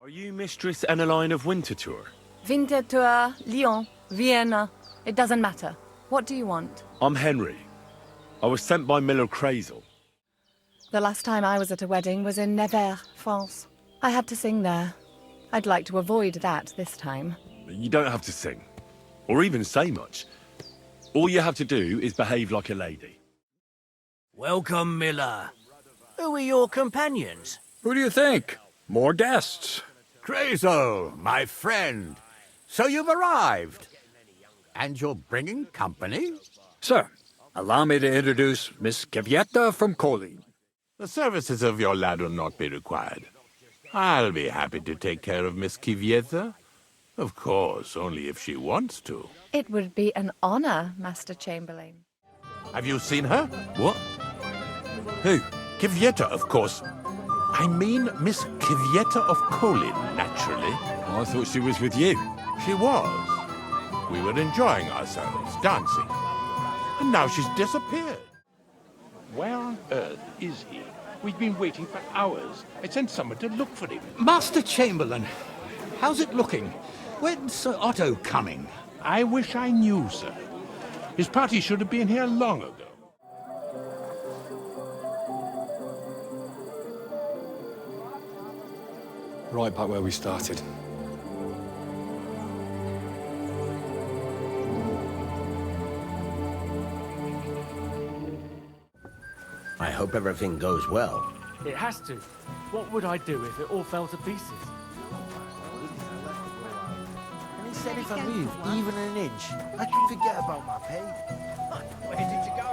Are you Mistress Eneline of Winterthur? Winterthur, Lyon, Vienna. It doesn't matter. What do you want? I'm Henry. I was sent by Miller Crazel. The last time I was at a wedding was in Nevers, France. I had to sing there. I'd like to avoid that this time. You don't have to sing, or even say much. All you have to do is behave like a lady. Welcome, Miller. Who are your companions? Who do you think? More guests. Crazel, my friend. So you've arrived. And you're bringing company? Sir, allow me to introduce Miss Kvyetta from Kolin. The services of your lad will not be required. I'll be happy to take care of Miss Kvyetta. Of course, only if she wants to. It would be an honor, Master Chamberlain. Have you seen her? What? Who? Kvyetta, of course. I mean Miss Kvyetta of Kolin, naturally. I thought she was with you. She was. We were enjoying ourselves, dancing. And now she's disappeared. Where on earth is he? We've been waiting for hours. I sent someone to look for him. Master Chamberlain, how's it looking? When's Sir Otto coming? I wish I knew, sir. His party should have been here long ago. Right back where we started. I hope everything goes well. It has to. What would I do if it all fell to pieces? And he said if I moved even an inch, I could forget about my pay. Where did you go?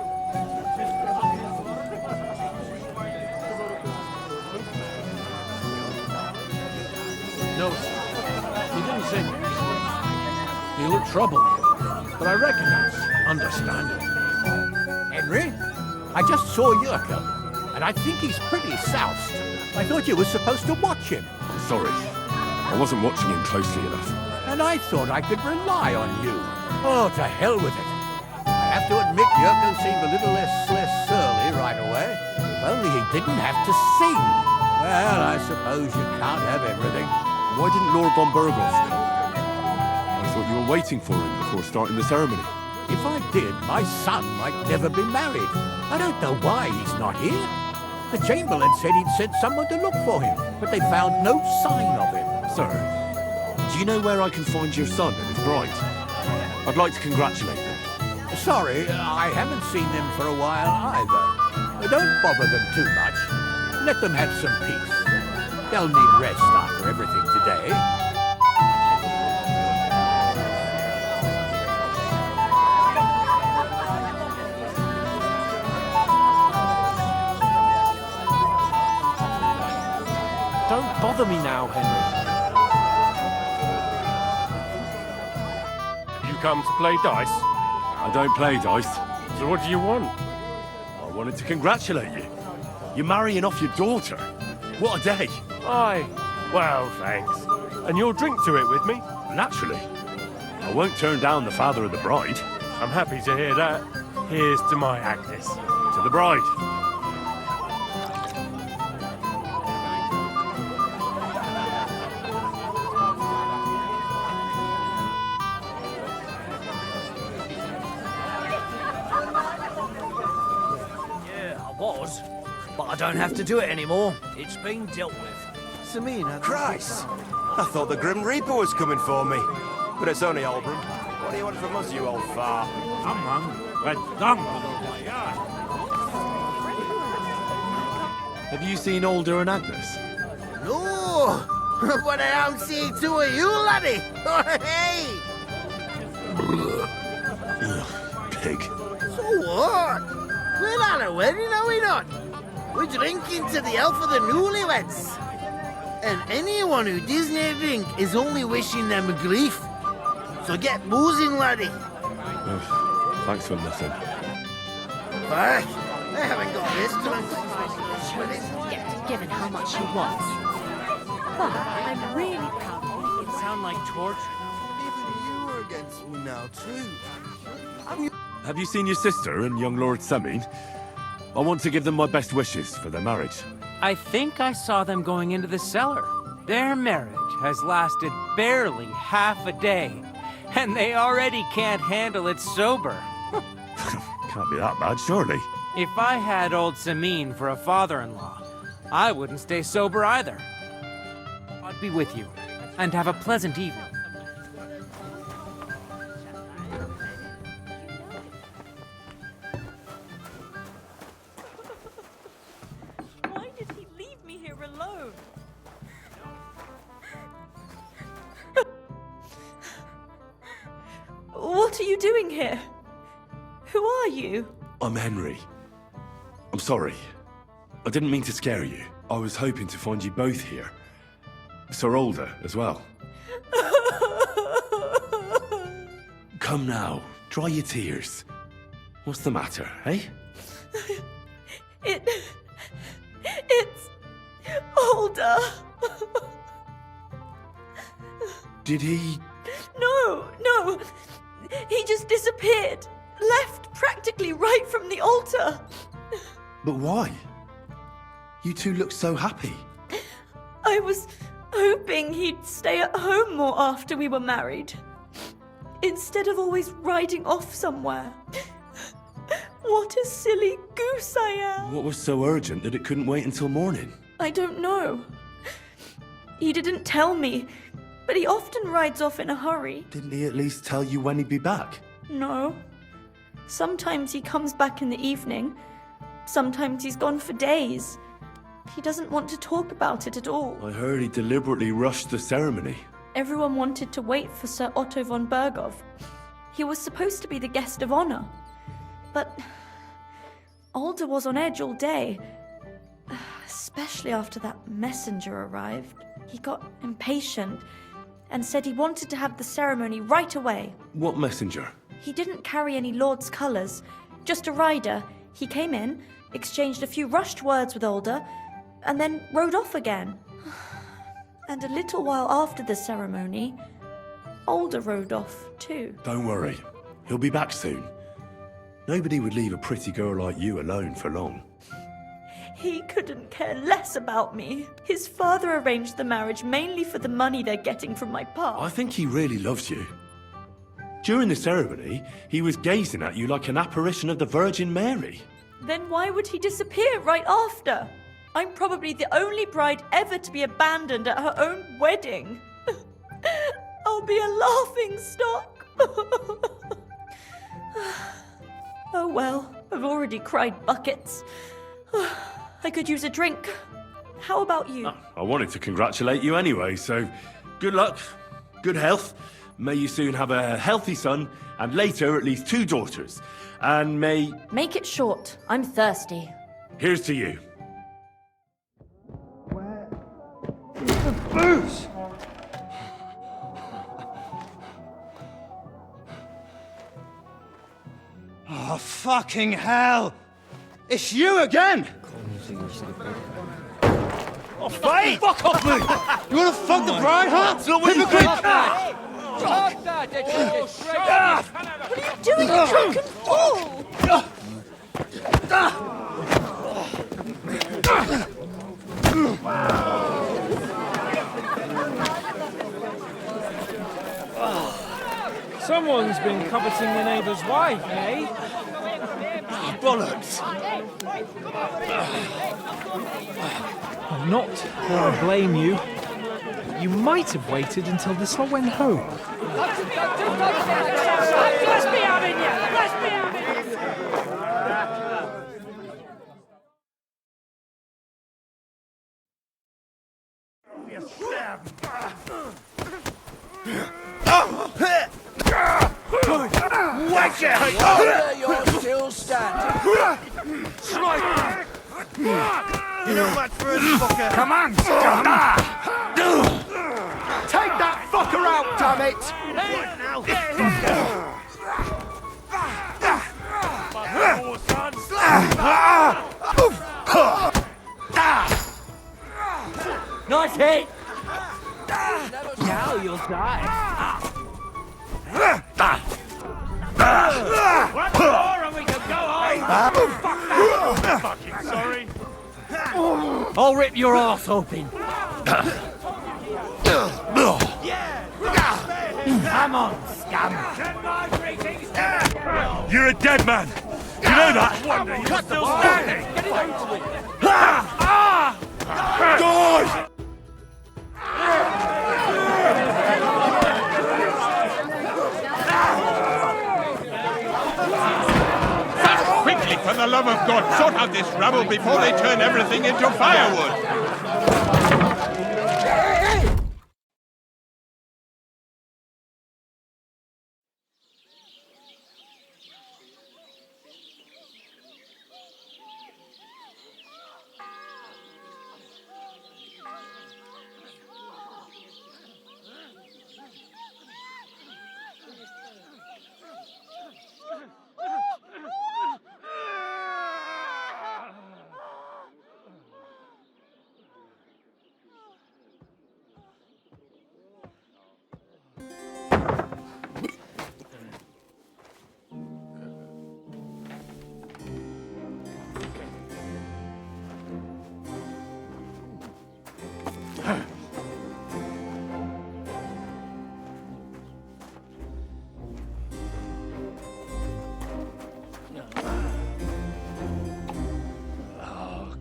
No, sir. He didn't say much. He looked troubled, but I reckon that's understandable. Henry, I just saw Yurko, and I think he's pretty soused. I thought you were supposed to watch him. Sorry. I wasn't watching him closely enough. And I thought I could rely on you. Oh, to hell with it. I have to admit Yurko seemed a little less surly right away. If only he didn't have to sing. Well, I suppose you can't have everything. Why didn't Lord von Burgos come? I thought you were waiting for him before starting the ceremony. If I did, my son might never be married. I don't know why he's not here. The Chamberlain said he'd sent someone to look for him, but they found no sign of him. Sir, do you know where I can find your son and his bride? I'd like to congratulate them. Sorry, I haven't seen them for a while either. Don't bother them too much. Let them have some peace. They'll need rest after everything today. Don't bother me now, Henry. You come to play dice? I don't play dice. So what do you want? I wanted to congratulate you. You're marrying off your daughter. What a day. Aye. Well, thanks. And you'll drink to it with me? Naturally. I won't turn down the father of the bride. I'm happy to hear that. Here's to my Agnes. To the bride. Yeah, I was. But I don't have to do it anymore. It's been dealt with. Christ! I thought the Grim Reaper was coming for me. But it's only Albram. What do you want from us, you old fart? Come on. We're done with all my yard. Have you seen Alder and Agnes? No! But I don't see two of you, laddie! Hey! Pig. So what? We're at a wedding, are we not? We're drinking to the health of the newlyweds. And anyone who doesn't drink is only wishing them grief. So get boozing, laddie. Thanks for nothing. Fuck, I haven't got this drunk. Yet, given how much he wants. But I'm really proud of you. It sound like torture. Even you are against me now, too. Have you seen your sister and young Lord Semin? I want to give them my best wishes for their marriage. I think I saw them going into the cellar. Their marriage has lasted barely half a day, and they already can't handle it sober. Can't be that bad, surely. If I had old Samin for a father-in-law, I wouldn't stay sober either. I'd be with you, and have a pleasant evening. Why did he leave me here alone? What are you doing here? Who are you? I'm Henry. I'm sorry. I didn't mean to scare you. I was hoping to find you both here. Sir Alder as well. Come now, dry your tears. What's the matter, eh? It's Alder. Did he... No. He just disappeared. Left practically right from the altar. But why? You two look so happy. I was hoping he'd stay at home more after we were married. Instead of always riding off somewhere. What a silly goose I am. What was so urgent that it couldn't wait until morning? I don't know. He didn't tell me, but he often rides off in a hurry. Didn't he at least tell you when he'd be back? No. Sometimes he comes back in the evening. Sometimes he's gone for days. He doesn't want to talk about it at all. I heard he deliberately rushed the ceremony. Everyone wanted to wait for Sir Otto von Berghoff. He was supposed to be the guest of honor. But Alder was on edge all day. Especially after that messenger arrived. He got impatient and said he wanted to have the ceremony right away. What messenger? He didn't carry any lord's colours, just a rider. He came in, exchanged a few rushed words with Alder, and then rode off again. And a little while after the ceremony, Alder rode off too. Don't worry, he'll be back soon. Nobody would leave a pretty girl like you alone for long. He couldn't care less about me. His father arranged the marriage mainly for the money they're getting from my past. I think he really loves you. During the ceremony, he was gazing at you like an apparition of the Virgin Mary. Then why would he disappear right after? I'm probably the only bride ever to be abandoned at her own wedding. I'll be a laughing stock. Oh well, I've already cried buckets. I could use a drink. How about you? I wanted to congratulate you anyway, so good luck, good health. May you soon have a healthy son, and later at least 2 daughters. And may... Make it short. I'm thirsty. Here's to you. The booze! Oh, fucking hell! It's you again! Oh, fight! Fuck off me! You wanna fuck the bride, huh? Hypocrite! What are you doing, you drunken fool? Someone's been coveting the neighbour's wife, eh? Bollocks! Well, not that I blame you. You might have waited until this all went home. Let's be having you! Let's be having Whack it! You're still standing. Strike! You're not much for a fucker. Come on, scum! Take that fucker out, damn it! Right now. Nice hit! Now you'll die. One more and we can go home! Fucking sorry. I'll rip your ass open. Come on, scum! Send my greetings to You're a dead man! You know that? You're still standing! Get it over with! Die! Quickly, for the love of God, sort out this rabble before they turn everything into firewood!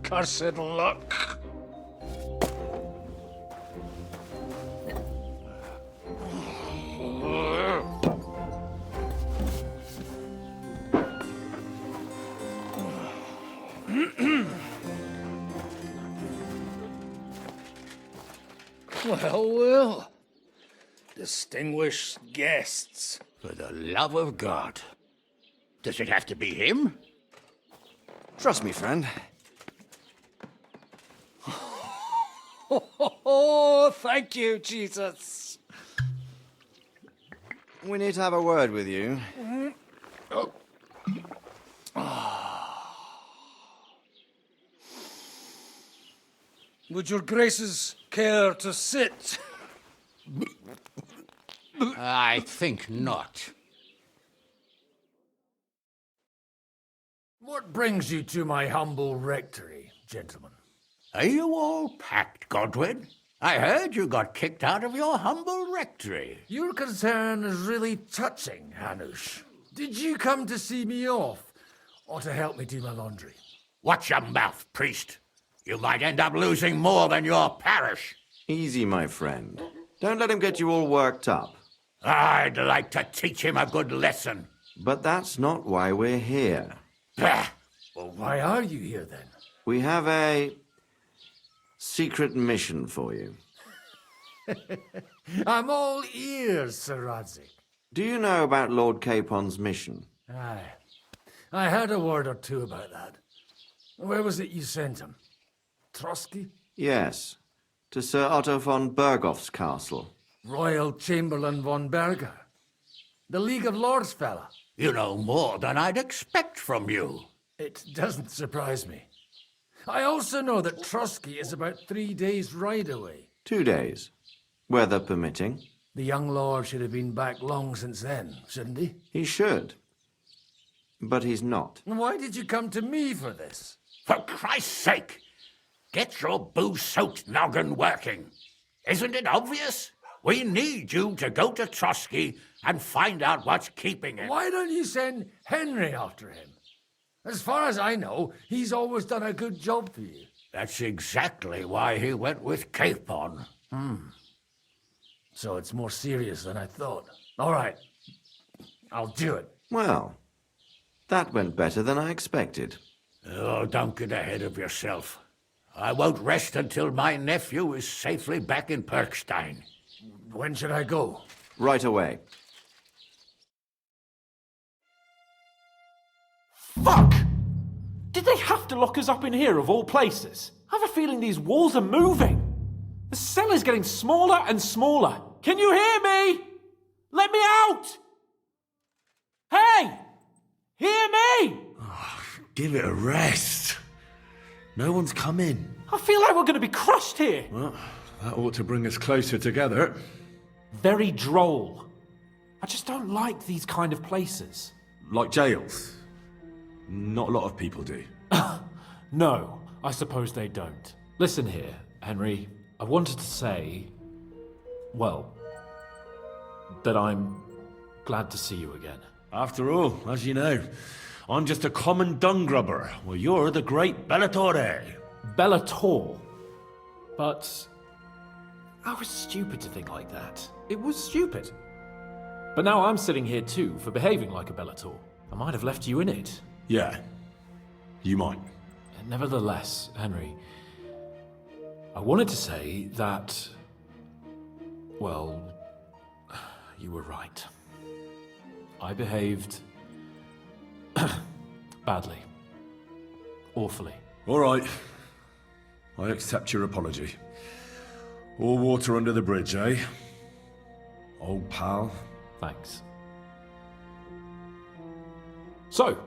Cursed luck. Well. Distinguished guests. For the love of God. Does it have to be him? Trust me, friend. Oh, thank you, Jesus. We need to have a word with you. Would your graces care to sit? I think not. What brings you to my humble rectory, gentlemen? Are you all packed, Godwin? I heard you got kicked out of your humble rectory. Your concern is really touching, Hanush. Did you come to see me off, or to help me do my laundry? Watch your mouth, priest. You might end up losing more than your parish. Easy, my friend. Don't let him get you all worked up. I'd like to teach him a good lesson. But that's not why we're here. Bah! Well, why are you here, then? We have a secret mission for you. I'm all ears, Sir Radzik. Do you know about Lord Capon's mission? Aye. I heard a word or two about that. Where was it you sent him? Trotsky? Yes, to Sir Otto von Bergoff's castle. Royal Chamberlain von Berger. The League of Lords fella. You know more than I'd expect from you. It doesn't surprise me. I also know that Trotsky is about 3 days' ride away. 2 days, weather permitting. The young lord should have been back long since then, shouldn't he? He should. But he's not. Why did you come to me for this? For Christ's sake, get your booze-soaked noggin working. Isn't it obvious? We need you to go to Trotsky and find out what's keeping him. Why don't you send Henry after him? As far as I know, he's always done a good job for you. That's exactly why he went with Capon. So it's more serious than I thought. All right. I'll do it. Well, that went better than I expected. Oh, don't get ahead of yourself. I won't rest until my nephew is safely back in Perkstein. When should I go? Right away. Fuck! Did they have to lock us up in here of all places? I have a feeling these walls are moving. The cell is getting smaller and smaller. Can you hear me? Let me out! Hey! Hear me! Give it a rest. No one's come in. I feel like we're going to be crushed here. Well, that ought to bring us closer together. Very droll. I just don't like these kind of places. Like jails. Not a lot of people do. No, I suppose they don't. Listen here, Henry. I wanted to say, well, that I'm glad to see you again. After all, as you know, I'm just a common dung grubber, while you're the great Bellatore. Bellator? But I was stupid to think like that. It was stupid. But now I'm sitting here too for behaving like a Bellator. I might have left you in it. Yeah, you might. Nevertheless, Henry, I wanted to say that, well, you were right. I behaved badly. Awfully. All right. I accept your apology. All water under the bridge, eh? Old pal. Thanks. So,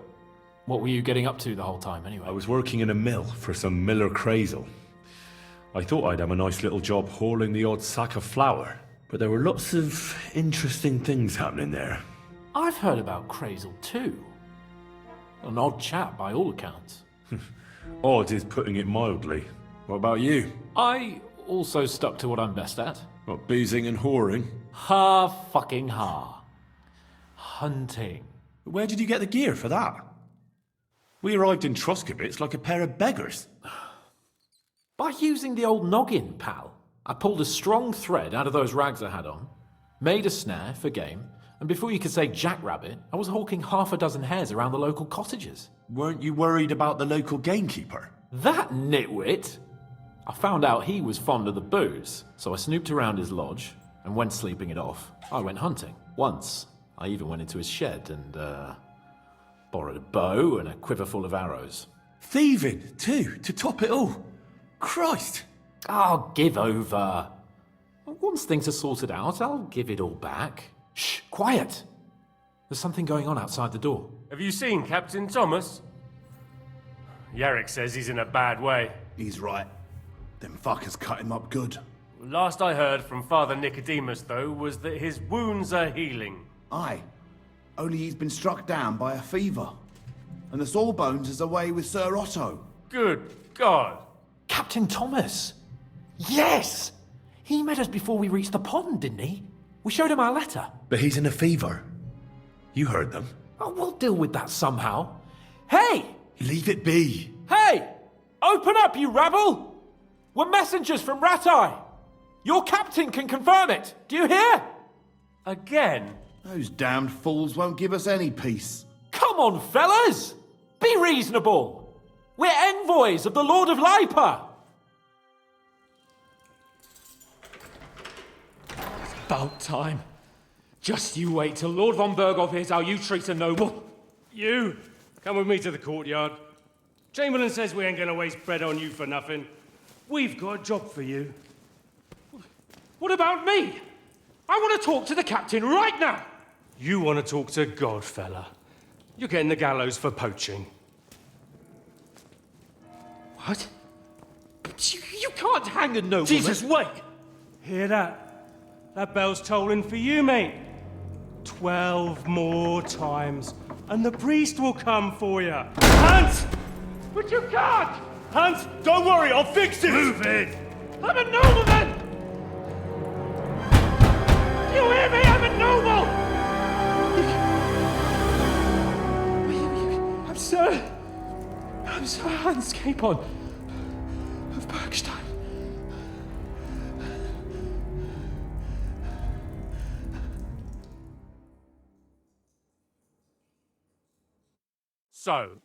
what were you getting up to the whole time anyway? I was working in a mill for some Miller Crazel. I thought I'd have a nice little job hauling the odd sack of flour, but there were lots of interesting things happening there. I've heard about Crazel too. An odd chap by all accounts. Odd is putting it mildly. What about you? I also stuck to what I'm best at. What, boozing and whoring? Ha fucking ha. Hunting. Where did you get the gear for that? We arrived in Troskabits like a pair of beggars. By using the old noggin, pal. I pulled a strong thread out of those rags I had on, made a snare for game, and before you could say jackrabbit, I was hawking half a dozen hares around the local cottages. Weren't you worried about the local gamekeeper? That nitwit! I found out he was fond of the booze, so I snooped around his lodge, and when sleeping it off, I went hunting. Once, I even went into his shed and, borrowed a bow and a quiver full of arrows. Thieving, too, to top it all. Christ! Oh, give over. Once things are sorted out, I'll give it all back. Shh, quiet! There's something going on outside the door. Have you seen Captain Thomas? Yarrick says he's in a bad way. He's right. Them fuckers cut him up good. Last I heard from Father Nicodemus, though, was that his wounds are healing. Aye. Only he's been struck down by a fever. And the Sawbones is away with Sir Otto. Good God. Captain Thomas! Yes! He met us before we reached the pond, didn't he? We showed him our letter. But he's in a fever. You heard them. Oh, we'll deal with that somehow. Hey! Leave it be. Hey! Open up, you rabble! We're messengers from Ratai. Your captain can confirm it. Do you hear? Again? Those damned fools won't give us any peace. Come on, fellas! Be reasonable. We're envoys of the Lord of Lipa. It's about time. Just you wait till Lord von Berghoff hears how you treat a noble. You, come with me to the courtyard. Chamberlain says we ain't gonna waste bread on you for nothing. We've got a job for you. What about me? I want to talk to the captain right now. You want to talk to God, fella. You're getting the gallows for poaching. What? But you can't hang a nobleman. Jesus, wait! Hear that? That bell's tolling for you, mate. 12 more times, and the priest will come for you. Hunt! But you can't! Hunt, don't worry, I'll fix it! Move it! I'm a nobleman! You hear me? I'm a noble! I'm Sir Hans Capon of Bergstein. So,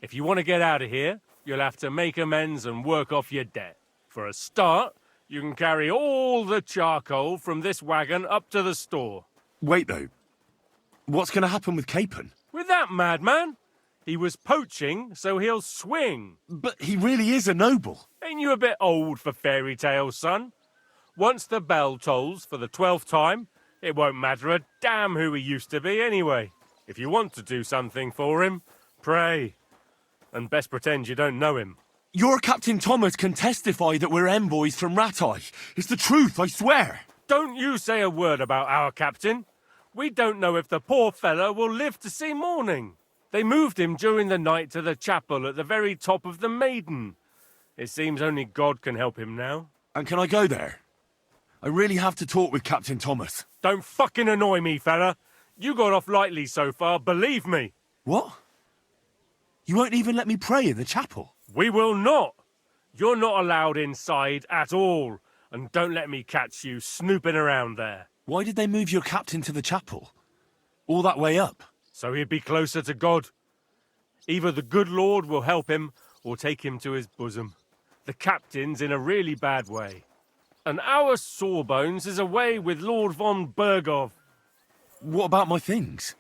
if you want to get out of here, you'll have to make amends and work off your debt. For a start, you can carry all the charcoal from this wagon up to the store. Wait, though. What's going to happen with Capon? With that madman? He was poaching, so he'll swing. But he really is a noble. Ain't you a bit old for fairy tales, son? Once the bell tolls for the 12th time, it won't matter a damn who he used to be anyway. If you want to do something for him, pray. And best pretend you don't know him. Your Captain Thomas can testify that we're envoys from Ratai. It's the truth, I swear. Don't you say a word about our captain. We don't know if the poor fellow will live to see morning. They moved him during the night to the chapel at the very top of the Maiden. It seems only God can help him now. And can I go there? I really have to talk with Captain Thomas. Don't fucking annoy me, fella. You got off lightly so far, believe me. What? You won't even let me pray in the chapel? We will not. You're not allowed inside at all. And don't let me catch you snooping around there. Why did they move your captain to the chapel? All that way up? So he'd be closer to God. Either the good Lord will help him, or take him to his bosom. The captain's in a really bad way. And our Sawbones is away with Lord von Bergov. What about my things?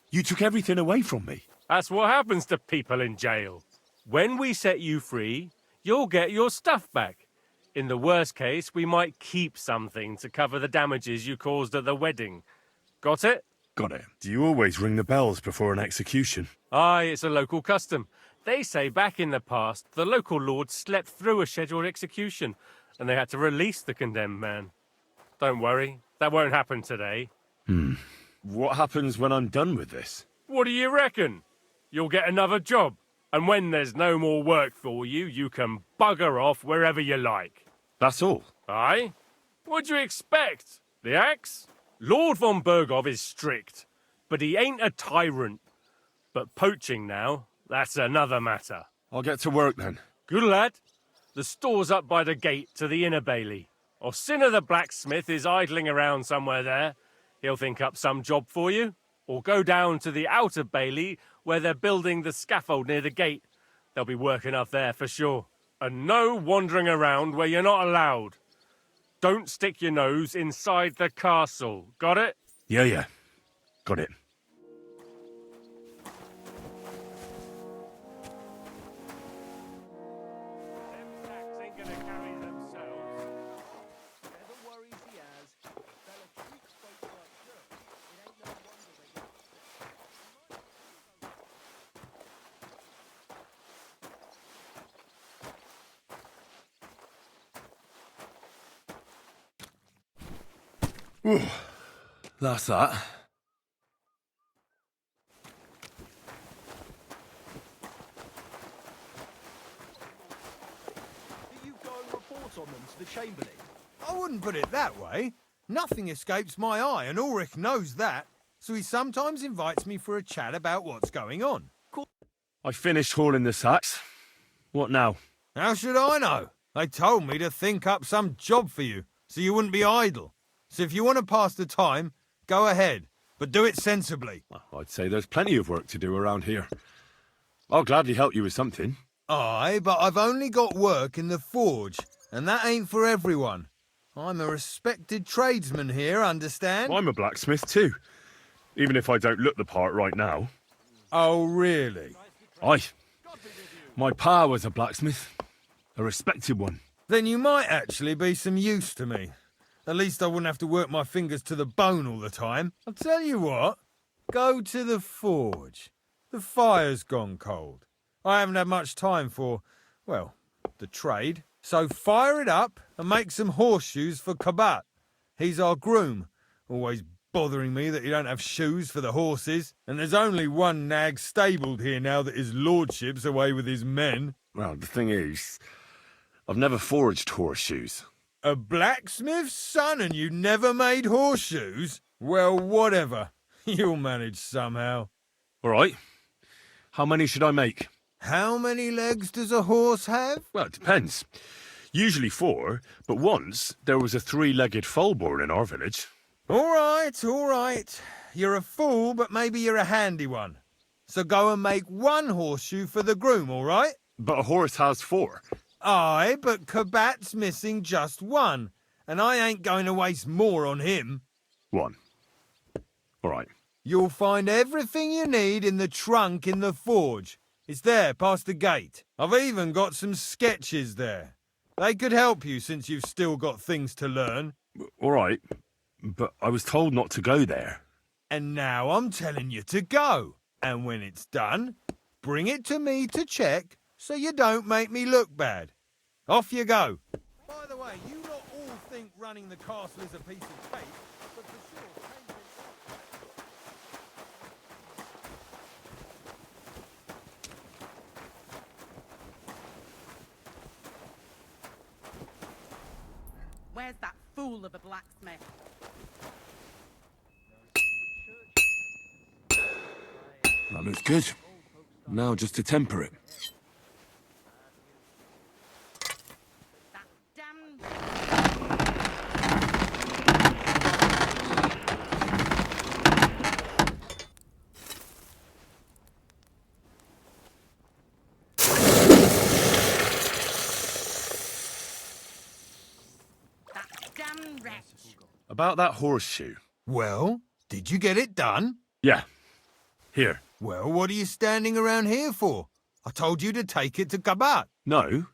You took everything away from me. That's what happens to people in jail. When we set you free, you'll get your stuff back. In the worst case, we might keep something to cover the damages you caused at the wedding. Got it? Got it. Do you always ring the bells before an execution? Aye, it's a local custom. They say back in the past, the local lord slept through a scheduled execution, and they had to release the condemned man. Don't worry, that won't happen today. What happens when I'm done with this? What do you reckon? You'll get another job, and when there's no more work for you, you can bugger off wherever you like. That's all? Aye? What'd you expect? The axe? Lord von Bergov is strict, but he ain't a tyrant. But poaching now, that's another matter. I'll get to work then. Good lad. The store's up by the gate to the inner bailey. Orsina the blacksmith is idling around somewhere there. He'll think up some job for you. Or go down to the outer bailey where they're building the scaffold near the gate. They'll be working up there for sure. And no wandering around where you're not allowed. Don't stick your nose inside the castle. Got it? Yeah. Got it. That's that. You go and report on them to the Chamberlain. I wouldn't put it that way. Nothing escapes my eye, and Ulrich knows that, so he sometimes invites me for a chat about what's going on. I finished hauling the sacks. What now? How should I know? They told me to think up some job for you, so you wouldn't be idle. So if you want to pass the time, go ahead, but do it sensibly. I'd say there's plenty of work to do around here. I'll gladly help you with something. Aye, but I've only got work in the forge, and that ain't for everyone. I'm a respected tradesman here, understand? I'm a blacksmith too, even if I don't look the part right now. Oh, really? Aye. My pa was a blacksmith, a respected one. Then you might actually be some use to me. At least I wouldn't have to work my fingers to the bone all the time. I'll tell you what, go to the forge. The fire's gone cold. I haven't had much time for, well, the trade. So fire it up and make some horseshoes for Kabat. He's our groom, always bothering me that he don't have shoes for the horses. And there's only one nag stabled here now that his lordship's away with his men. Well, the thing is, I've never forged horseshoes. A blacksmith's son and you never made horseshoes? Well, whatever. You'll manage somehow. All right. How many should I make? How many legs does a horse have? Well, it depends. Usually 4, but once there was a 3-legged foal born in our village. All right. You're a fool, but maybe you're a handy one. So go and make 1 horseshoe for the groom, all right? But a horse has 4. Aye, but Kabat's missing just 1, and I ain't going to waste more on him. 1. All right. You'll find everything you need in the trunk in the forge. It's there, past the gate. I've even got some sketches there. They could help you since you've still got things to learn. All right, but I was told not to go there. And now I'm telling you to go. And when it's done, bring it to me to check so you don't make me look bad. Off you go. By the way, you lot all think running the castle is a piece of cake, but for sure... Where's that fool of a blacksmith. That looks good. Now just to temper it. About that horseshoe. Well, did you get it done? Yeah. Here. Well, what are you standing around here for? I told you to take it to Kabat. No.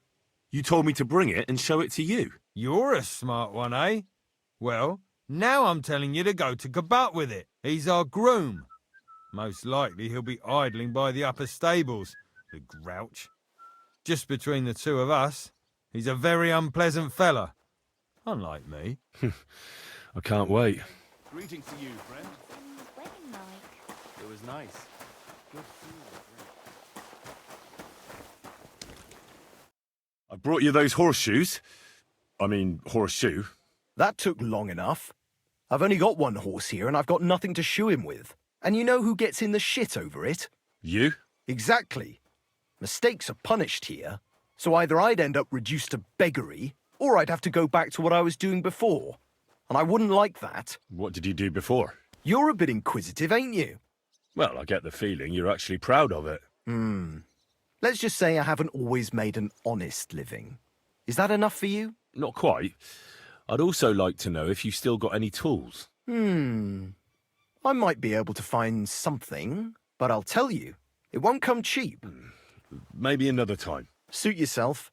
You told me to bring it and show it to you. You're a smart one, eh? Well, now I'm telling you to go to Kabat with it. He's our groom. Most likely he'll be idling by the upper stables, the grouch. Just between the two of us, he's a very unpleasant fella. Unlike me. I can't wait. Greetings to you, friend. Wedding like. It was nice. Good I brought you those horseshoes. I mean, horseshoe. That took long enough. I've only got one horse here and I've got nothing to shoe him with. And you know who gets in the shit over it? You? Exactly. Mistakes are punished here. So either I'd end up reduced to beggary, or I'd have to go back to what I was doing before. And I wouldn't like that. What did you do before? You're a bit inquisitive, ain't you? Well, I get the feeling you're actually proud of it. Let's just say I haven't always made an honest living. Is that enough for you? Not quite. I'd also like to know if you still got any tools. I might be able to find something, but I'll tell you, it won't come cheap. Maybe another time. Suit yourself.